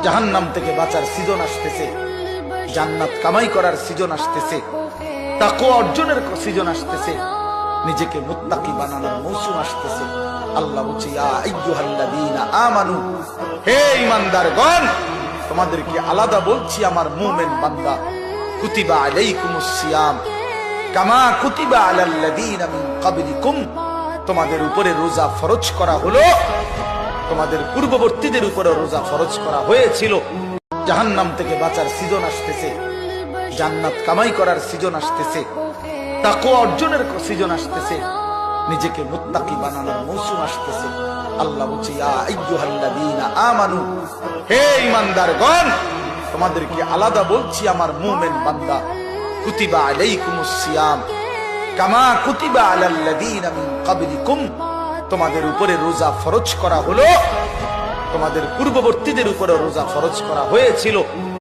জাহান্নাম থেকে বাঁচার সিজন আসতেছে, জান্নাত কামাই করার সিজন আসতেছে, তাকওয়া অর্জনের সিজন আসতেছে, নিজেকে মুত্তাকি বানানোর মৌসুম আসতেছে। আল্লাহ বলছে, ইয়া আইয়ুহাল্লাযীনা আমানু, হে ঈমানদারগণ, তোমাদেরকে আলাদা বলছি আমার মুমিন বান্দা, কুতিবা আলাইকুমুস সিয়াম কামা কুতিবা আলাল্লাযীনা মিন ক্বাবলিকুম, তোমাদের উপরে রোজা ফরজ করা হলো, তোমাদের পূর্ববর্তীদের উপরে রোজা ফরজ করা হয়েছিল। জাহান্নাম থেকে বাঁচার সিজন আসতেছে, জান্নাত কামাই করার সিজন আসতেছে, তাকওয়া অর্জনের সিজন আসতেছে, নিজেকে মুত্তাকি বানানোর মৌসুম আসতেছে। আল্লাহ বলছে, ইয়া আইয়ুহাল্লাযীনা আমানু, হে ঈমানদারগণ, তোমাদেরকে আলাদা বলছি আমার মুমিন বান্দা, কুতিবা আলাইকুমুস সিয়াম কামা কুতিবা আলাল্লাযীনা মিন ক্বাবলিকুম, তোমাদের উপরে রোজা ফরজ করা হলো, তোমাদের পূর্ববর্তীদের উপরে রোজা ফরজ করা হয়েছিল।